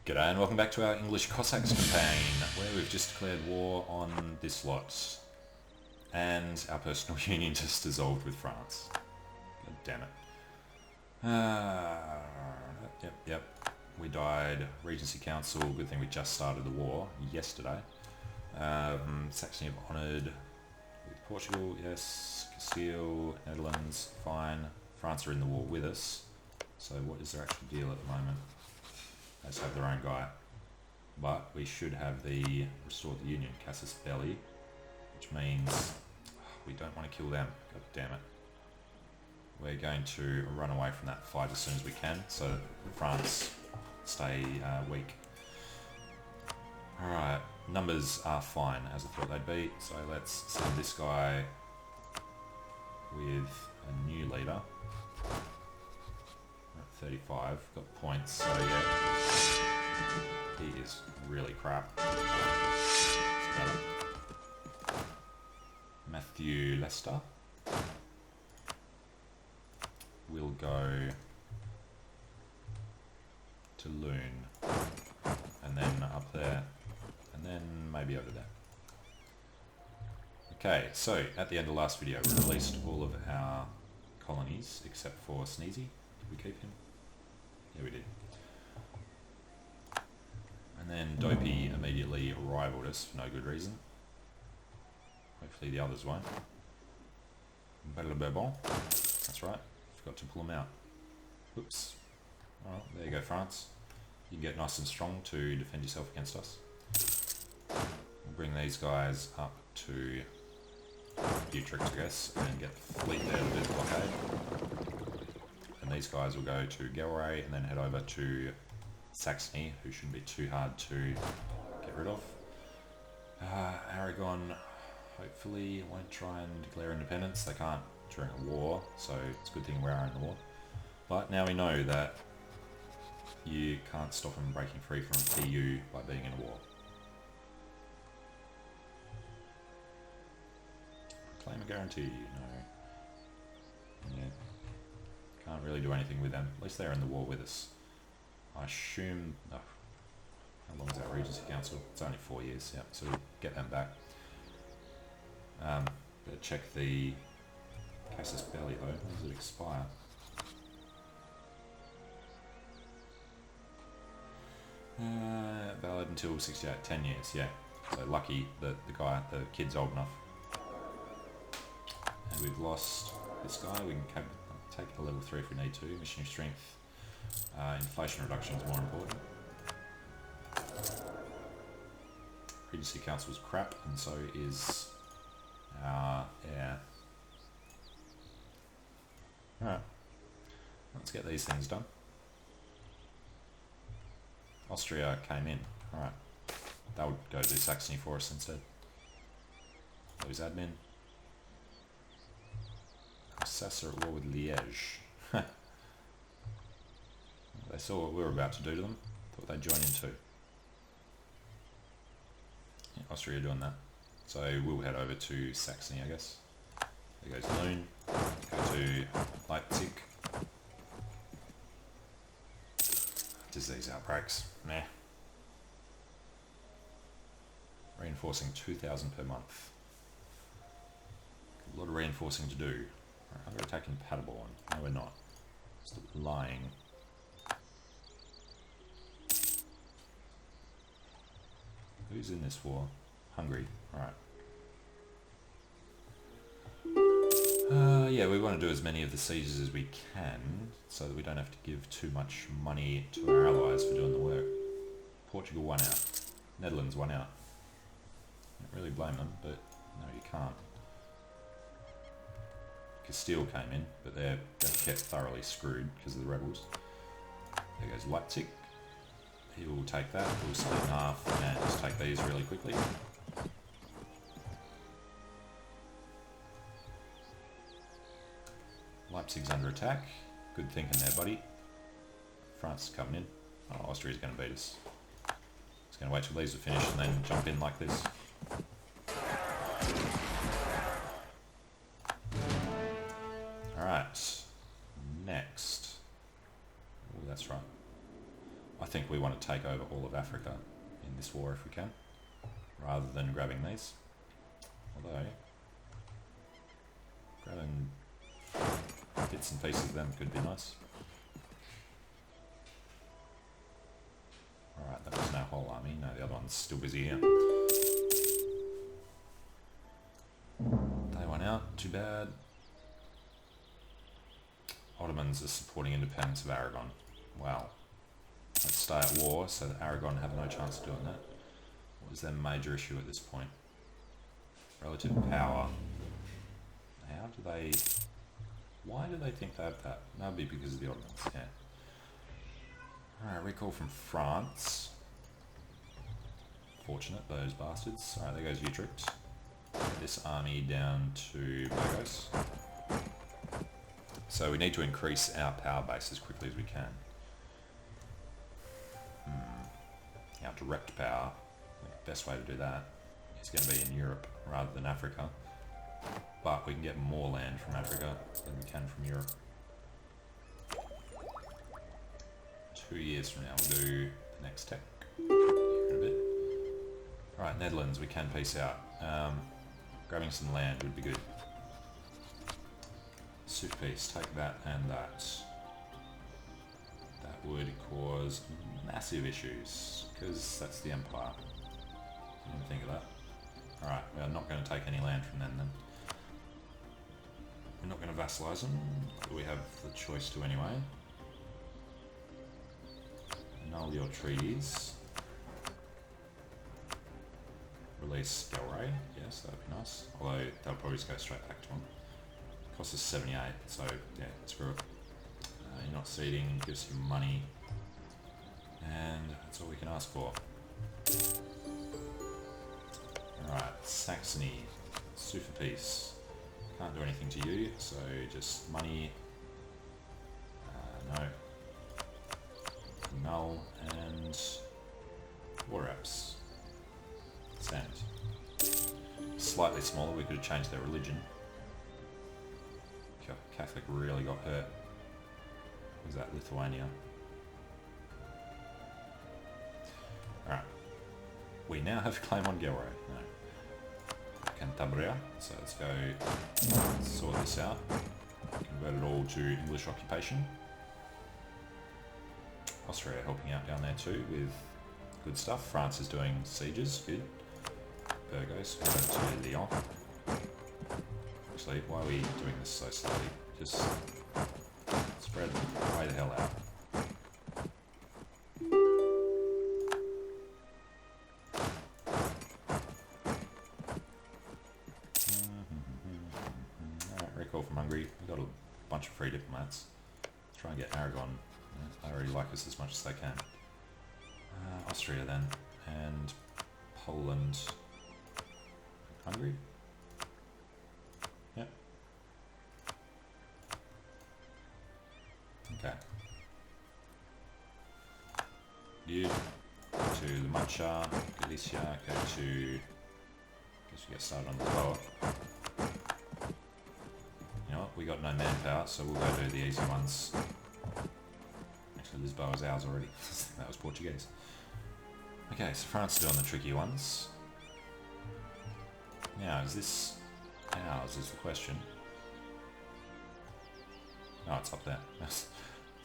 G'day and welcome back to our English Cossacks campaign, where we've just declared war on this lot. And our personal union just dissolved with France. God damn it. Yep. We died. Regency Council, good thing we just started the war yesterday. Saxony have honoured with Portugal, yes. Castile, Netherlands, fine. France are in the war with us. So what is their actual deal at the moment? They just have their own guy. But we should have the Restore the Union, Casus Belli, which means we don't want to kill them. God damn it. We're going to run away from that fight as soon as we can, so that France stay weak. Alright, numbers are fine as I thought they'd be, so let's send this guy with a new leader. 35, got points, so yeah, he is really crap. Matthew Lester will go to Loon, and then up there, and then maybe over there. Okay, so at the end of the last video we released all of our colonies except for Sneezy. Did we keep him? Yeah, we did. And then Dopey immediately rivaled us for no good reason. Hopefully the others won't. Bourbon. That's right. Forgot to pull them out. Oops. Alright, there you go, France. You can get nice and strong to defend yourself against us. We'll bring these guys up to Utrecht, I guess, and get the fleet there to do the blockade. And these guys will go to Gelray and then head over to Saxony, who shouldn't be too hard to get rid of. Aragon hopefully won't try and declare independence. They can't during a war, so it's a good thing we are in the war. But now we know that you can't stop them breaking free from a PU by being in a war. Proclaim a guarantee, no. Yeah. Can't really do anything with them. At least they're in the war with us. I assume... No. How long is that Regency Council? It's only 4 years, yeah. So we'll get them back. Better check the Casus Belli though. When does it expire? Valid until 68, 10 years, yeah. So lucky that the kid's old enough. And we've lost this guy. We can take it to level 3 if we need to. Missionary strength. Inflation reduction is more important. Regency Council is crap, and so is our air. Alright. Let's get these things done. Austria came in. Alright. That would go to Saxony for us instead. Lose admin. Cossacks are at war with Liège. They saw what we were about to do to them. Thought they'd join in too. Yeah, Austria doing that. So we'll head over to Saxony, I guess. There goes Loon. Go to Leipzig. Disease outbreaks. Meh. Reinforcing 2,000 per month. A lot of reinforcing to do. Right, I'm attacking Paderborn. No, we're not. Stop lying. Who's in this war? Hungary. Alright. Yeah, we want to do as many of the sieges as we can, so that we don't have to give too much money to our allies for doing the work. Portugal 1 out. Netherlands 1 out. Can't really blame them, but no, you can't. Castile came in, but they're kept thoroughly screwed because of the rebels. There goes Leipzig. He will take that, we'll split in half and just take these really quickly. Leipzig's under attack. Good thinking there, buddy. France is coming in. Oh, Austria's going to beat us. It's going to wait till these are finished and then jump in like this. Alright. Next. Oh, that's right. I think we want to take over all of Africa in this war if we can, rather than grabbing these. Although, grabbing bits and pieces of them could be nice. Alright, that was no whole army. No, the other one's still busy here. They went out, too bad. Ottomans are supporting independence of Aragon. Wow. Let's stay at war so that Aragon have no chance of doing that. What is their major issue at this point? Relative power. How do they... Why do they think they have that? That would be because of the Ottomans, yeah. Alright, recall from France. Fortunate, those bastards. Alright, there goes Utrecht. Get this army down to Burgos. So we need to increase our power base as quickly as we can. Our direct power, the best way to do that is going to be in Europe rather than Africa. But we can get more land from Africa than we can from Europe. 2 years from now we'll do the next tech. Here in a bit. Alright, Netherlands, we can peace out. Grabbing some land would be good. Super peace, take that and that. That would cause massive issues, because that's the Empire. Didn't think of that. Alright, we are not going to take any land from them then. We're not going to vassalize them, but we have the choice to anyway. Annul your treaties. Release Galray, yes, that would be nice. Although they'll probably just go straight back to them. Cost us 78, so yeah, screw it. You're not ceding, you give us your money, and that's all we can ask for. Alright, Saxony, super peace. Can't do anything to you, so just money. No. Null and war apps. Sand. Slightly smaller, we could have changed their religion. Catholic really got hurt. Was that Lithuania? Alright. We now have a claim on Galray. No. Cantabria. So let's go sort this out. Convert it all to English occupation. Austria helping out down there too with good stuff. France is doing sieges. Good. Burgos. Go to Lyon. Actually, why are we doing this so slowly? Just spread way the hell out. Alright, recall from Hungary. We've got a bunch of free diplomats. Let's try and get Aragon. They already like us as much as they can. Austria then, and Poland. Hungary? Yep. Okay. You go to the Mancha, Galicia, go to... Guess we get started on Lisboa. You know what, we got no manpower, so we'll go do the easy ones. Actually, Lisboa is ours already. That was Portuguese. Okay, so France is doing the tricky ones. Now, is this ours is the question. Oh, it's up there. I was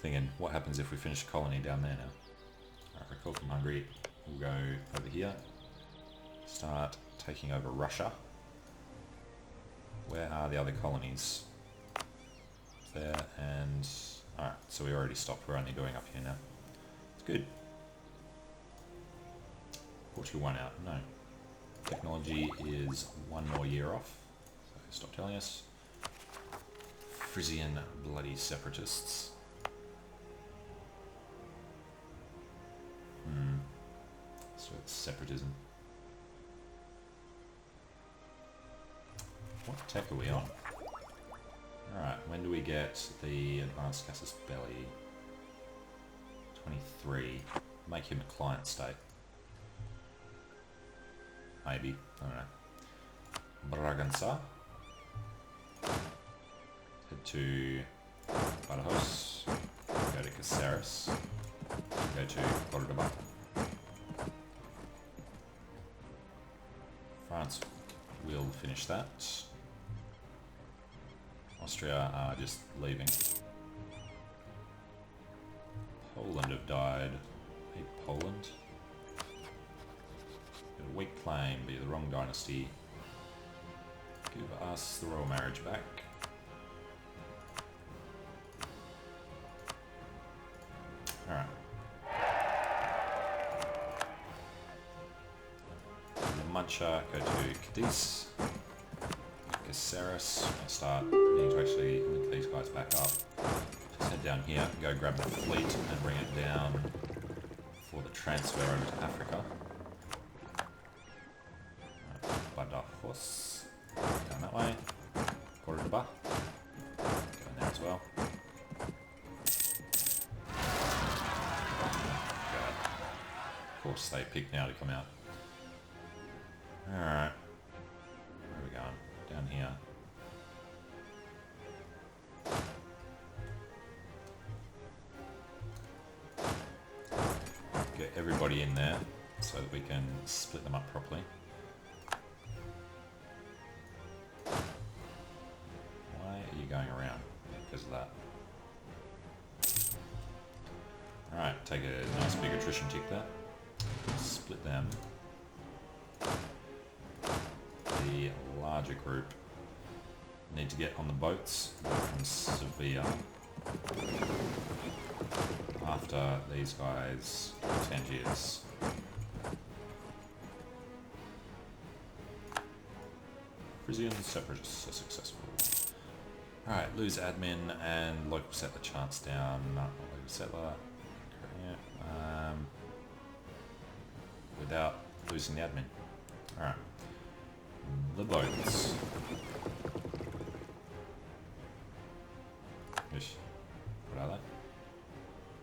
thinking, what happens if we finish a colony down there now? Alright, recall from Hungary. We'll go over here. Start taking over Russia. Where are the other colonies? There and... Alright, so we already stopped. We're only going up here now. It's good. Portugal 1 out. No. Technology is 1 more year off. So stop telling us. Frisian bloody separatists. So it's separatism. What tech are we on? Alright, when do we get the advanced casus belli? 23. Make him a client state. Maybe. I don't know. Bragança. Head to Badajoz. Go to Caceres. Go to Cordoba. France will finish that. Austria are just leaving. Poland have died. Hey, Poland. Got a weak claim, but you're the wrong dynasty. Give us the royal marriage back. Alright. Mancha, go to Cadiz. Cossacks. I'll start needing to actually link these guys back up. Just head down here, go grab the fleet and bring it down for the transfer over to Africa. Badajoz. Down that way. Cordoba. Go there as well. God. Of course they pick now to come out. Alright. Where are we going? Down here. Get everybody in there so that we can split them up properly. Why are you going around? Because of that. Alright, take a nice big attrition tick there. Split them. The larger group need to get on the boats from Sevilla after these guys Tangiers. Frisian separatists are successful. Alright, lose admin and local settler chance down. Local settler. Yeah, without losing the admin. Alright. The boats. What are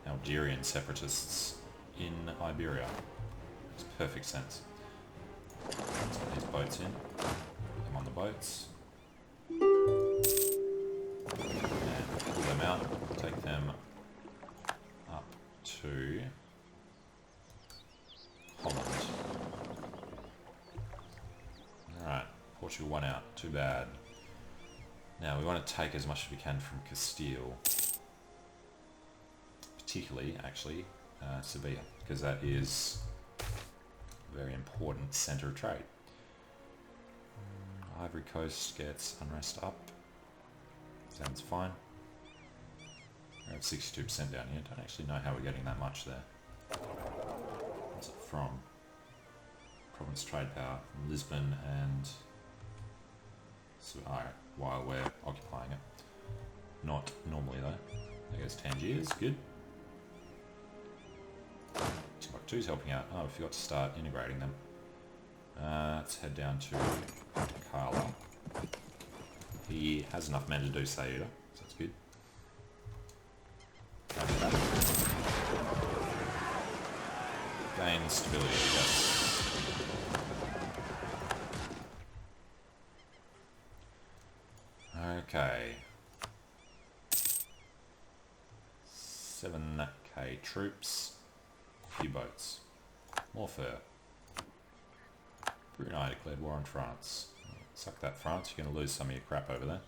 they? Algerian separatists in Iberia. Makes perfect sense. Let's get these boats in. Put them on the boats. And pull them out. Take them up to Holland. Alright, Portugal 1 out. Too bad. Now we want to take as much as we can from Castile. Particularly, actually, Sevilla, because that is a very important centre of trade. Ivory Coast gets unrest up. Sounds fine. We're at 62% down here. Don't actually know how we're getting that much there. What's it from? Province trade power from Lisbon and... So, alright, while we're occupying it. Not normally though. There goes Tangiers, good. Timbuktu's helping out. Oh, we forgot to start integrating them. Let's head down to Carla. He has enough men to do Ceuta, so that's good. Gain stability, yes. Okay. 7k troops. Few boats. More fur. Brunei declared war on France. Suck that, France. You're going to lose some of your crap over there.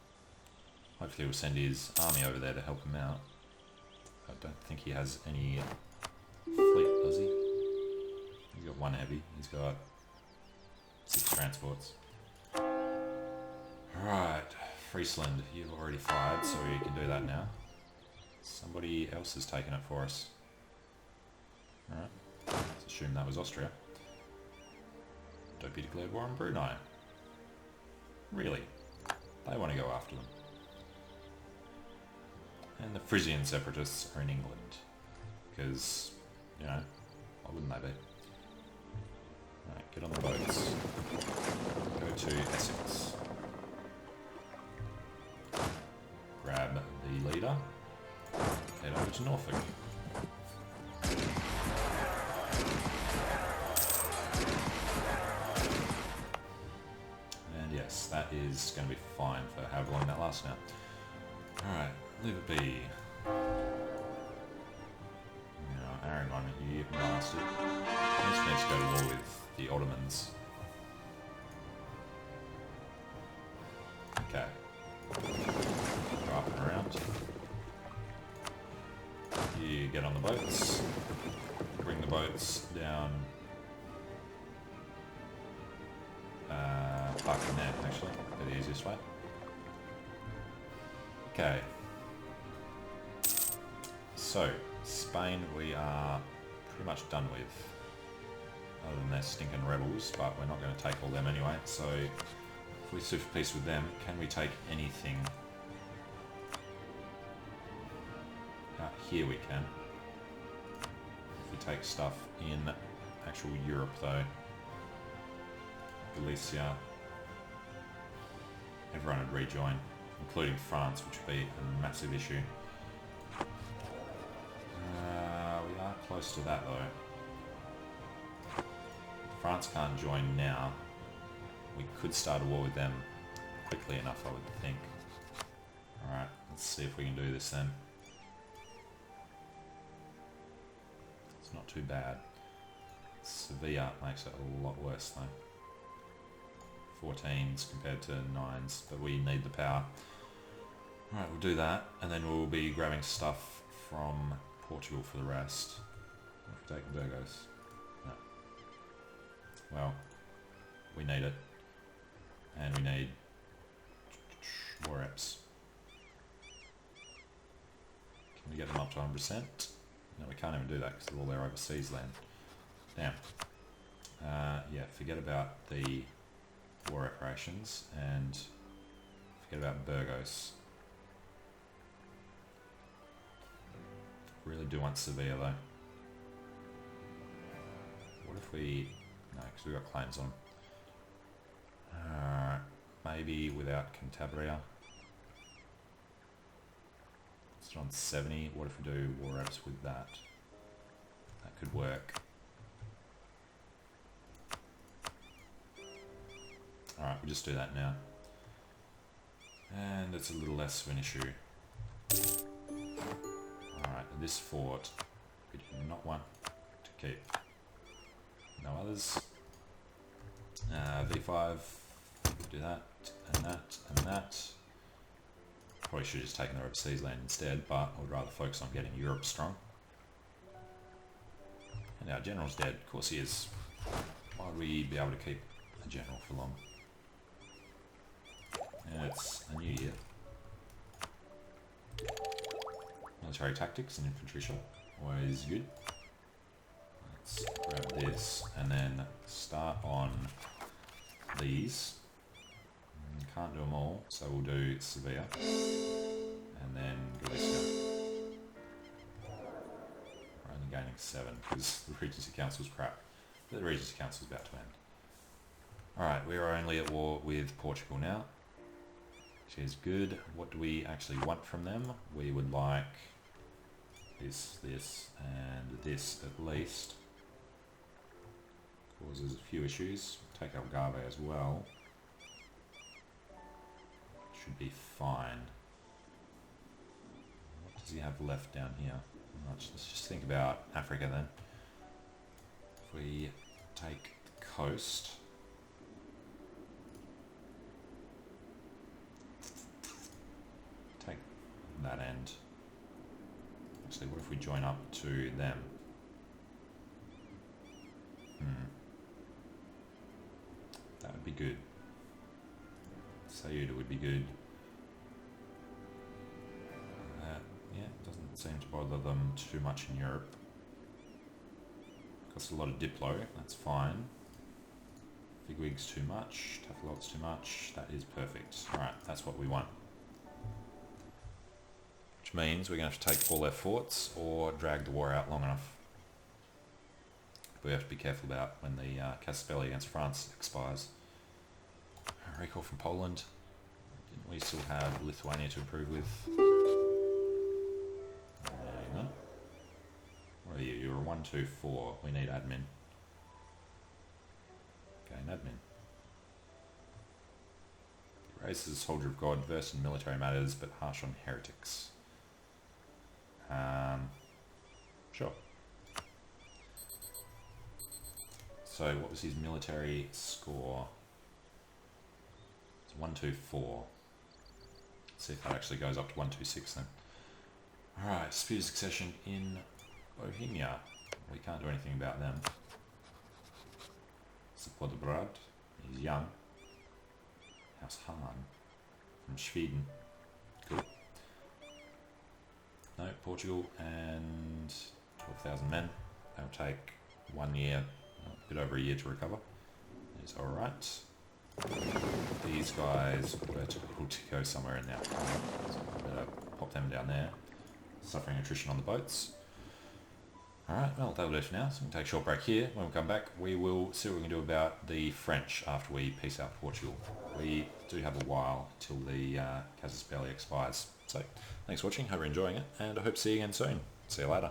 Hopefully he'll send his army over there to help him out. I don't think he has any fleet, does he? He's got 1 heavy. He's got 6 transports. Alright. Friesland, you've already fired, so you can do that now. Somebody else has taken it for us. Alright. Let's assume that was Austria. Dopey declared war on Brunei. Really? They want to go after them. And the Frisian separatists are in England. Because, you know, why wouldn't they be? Alright, get on the boats. Go to Essex. Grab the leader. Head over to Norfolk. And yes, that is going to be fine for however long that lasts now. Alright, leave it be. Now, you bastard. This needs to go to war with the Ottomans. Okay. Go up and around. You get on the boats. Bring the boats down. Park them there, actually. Be the easiest way. Okay. So, Spain we are pretty much done with. Other than their stinking rebels, but we're not going to take all them anyway. So, if we sue for peace with them, can we take anything? Here we can. If we take stuff in actual Europe though, Galicia, everyone would rejoin, including France, which would be a massive issue. We are close to that though. France can't join now. We could start a war with them quickly enough, I would think. Alright, let's see if we can do this then. It's not too bad. Sevilla makes it a lot worse though. 14s compared to 9s, but we need the power. Alright, we'll do that, and then we'll be grabbing stuff from Portugal for the rest. If we take Burgos. No. Well, we need it. And we need more reps. Can we get them up to 100%? No, we can't even do that because they're all their overseas land. Damn. Yeah, forget about the war reparations and forget about Burgos. Really do want Sevilla though. What if we... No, because we've got claims on. Maybe without Cantabria. It's on 70. What if we do war reps with that? That could work. Alright, we'll just do that now. And it's a little less of an issue. Alright, this fort we do not want to keep. No others. V5, do that, and that, and that. Probably should have just taken the overseas land instead, but I would rather focus on getting Europe strong. And our general's dead. Of course he is. Why would we be able to keep a general for long? And it's a new year. Military tactics and infantry shot. Always good. Let's grab this and then start on these. Can't do them all, so we'll do Sevilla and then Galicia. We're only gaining 7 because the Regency Council's crap. But the Regency Council's about to end. Alright, we are only at war with Portugal now, which is good. What do we actually want from them? We would like this, this, and this at least. Causes a few issues. Take Algarve as well. Should be fine. What does he have left down here? Not much. Let's just think about Africa then. If we take the coast, take that end. Actually, what if we join up to them? That would be good. Sayuda would be good. Yeah, it doesn't seem to bother them too much in Europe. Costs a lot of Diplo, that's fine. Bigwig's too much, Tafalot's too much, that is perfect. Alright, that's what we want. Which means we're going to have to take all their forts or drag the war out long enough. We have to be careful about when the Casus against France expires. Recall from Poland. Didn't we still have Lithuania to improve with? There you go. What are you? You're a 1, 2, 4. We need admin. Gain admin. Raised as a soldier of God, versed in military matters, but harsh on heretics. Sure. So what was his military score? It's 124. Let's see if that actually goes up to 126 then. Alright, dispute succession in Bohemia. We can't do anything about them. Podbrad, he's young. House Han from Sweden. Cool. No, Portugal and 12,000 men. That'll take 1 year, a bit over a year to recover. It's alright. These guys were told to go somewhere in now. So I better pop them down there. Suffering attrition on the boats. Alright, well that'll do it for now. So we can take a short break here. When we come back, we will see what we can do about the French after we peace out Portugal. We do have a while till the casus belli expires. So, thanks for watching, hope you're enjoying it, and I hope to see you again soon. See you later.